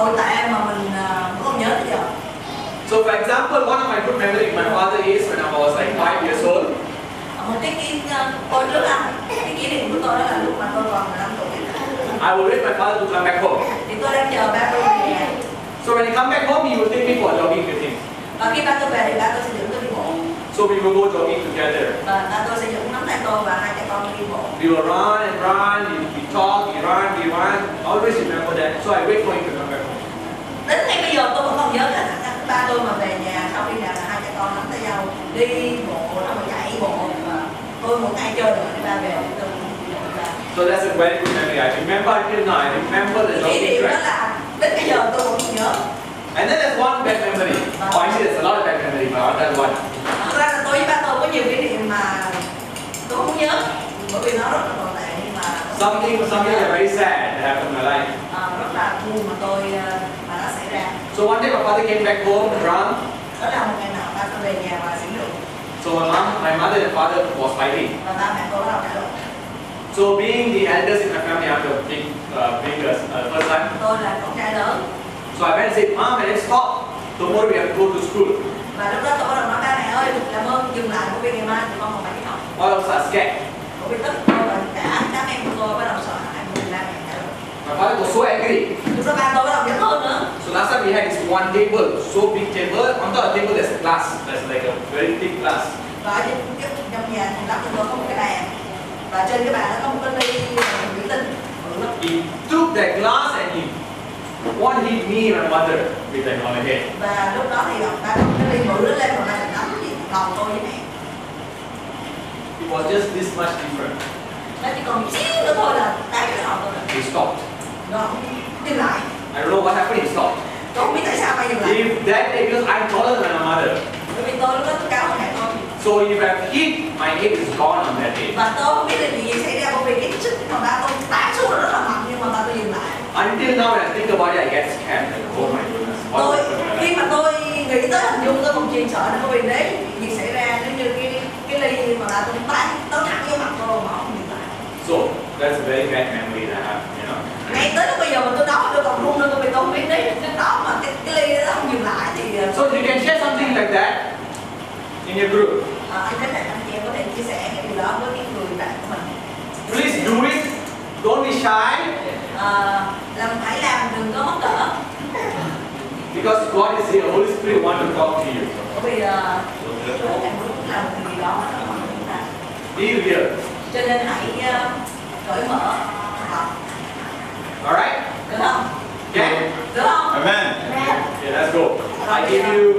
tồi tệ mà mình không nhớ tới giờ. So for example, one of my good memory of my father is when I was like 5 years old. Một cái tôi rất là cái kỷ niệm của tôi đó là lúc mà tôi còn 5 tuổi. I will wait my father to come back home. Thì tôi đang chờ ba tôi về nhà. So when he come back home, he will take me for jogging with him. Và khi ba tôi về thì ba tôi sẽ dẫn tôi đi bộ. So we will go jogging together. Và ba tôi sẽ dẫn nắm tay tôi và hai cha con đi bộ. We will run and run, we talk, we run. Always remember that. So I wait for him to come back home. Đến ngay bây giờ tôi vẫn còn nhớ là ba tôi mà về nhà sau khi nào là hai cha con nắm tay nhau đi bộ, nó mà chạy bộ và tôi một ngày chơi rồi đi ba về tôi. So that's a very good memory. I remember until now. I remember the jogging track. Là đến bây giờ tôi vẫn nhớ. And then there's one bad memory. Oh, actually there's a lot of bad memory, but I'll tell one. Thật ra là tôi với ba tôi có nhiều kỷ niệm mà tôi không nhớ bởi vì nó rất là tồi tệ nhưng mà something that very sad that happened in my life. Rất là buồn mà mà nó xảy ra. So one day my father came back home drunk. Đó là một ngày nào ba tôi về nhà và xỉn rượu. So my mother and father was fighting. Và ba mẹ tôi bắt đầu cãi lộn. So being the eldest in my family, I have to bring us first time. Tôi là con trai lớn. So I went and said, Mom, let's stop. Tomorrow we have to go to school. Và lúc đó tôi bắt đầu nói ba mẹ ơi, làm ơn dừng lại bởi vì ngày mai tụi con còn phải đi học. All of us are scared. Bởi vì tất cả đám em của tôi bắt đầu sợ hãi bởi vì ba mẹ cãi lộn. My father was so angry. Lúc đó ba tôi bắt đầu giận hơn nữa. So last time we had this one table, so big table. On top of the table there's a glass. There's like a very thick glass. Và trong nhà thì lắp tôi có một cái bàn. Và trên cái bàn đó có một cái ly thủy tinh. He took that glass and he one hit me and my mother with that on the head. Và lúc đó thì ba có cái ly bự lên và ba đánh đầu tôi với mẹ. It was just this much different. Nó chỉ còn một xíu nữa thôi là đánh cái đầu tôi. He stopped. Nó dừng lại. I don't know what happened. He stopped. Tôi không biết tại sao ba dừng lại. If that day, because I'm taller than my mother. Bởi vì tôi lúc đó tôi cao hơn mẹ tôi. So if I hit, my head is gone on that day. Và tôi không biết là chuyện gì xảy ra bởi vì cái sức mà ba tôi tát xuống rất là mạnh nhưng mà ba tôi dừng lại. Until now, when I think about it, I get scared. Like, oh my goodness, what happened in my life? Khi mà tôi nghĩ tới hình dung tôi còn chuyện sợ nữa bởi vì nếu gì xảy ra nếu như cái ly mà ba tôi tát nó thẳng vô mặt tôi mà không dừng lại. So that's a very bad memory that I have, you know. Ngay tới lúc bây giờ mà tôi nói tôi còn run lên bởi vì tôi không biết đấy cái đó mà cái ly đó không dừng lại thì. So you can share something like that in your group. Anh thấy là anh chị em có thể chia sẻ cái điều đó với cái người bạn của mình. Please do it. Don't be shy. Hãy làm, đừng có mất cỡ. Because God is here. Holy Spirit wants to talk to you. Bởi vì Chúa đang muốn làm một điều đó nó bằng chúng ta. Be real. Cho nên hãy cởi mở học. Alright? Được không? Okay? Được không? Amen. Amen. Okay, let's go. I give you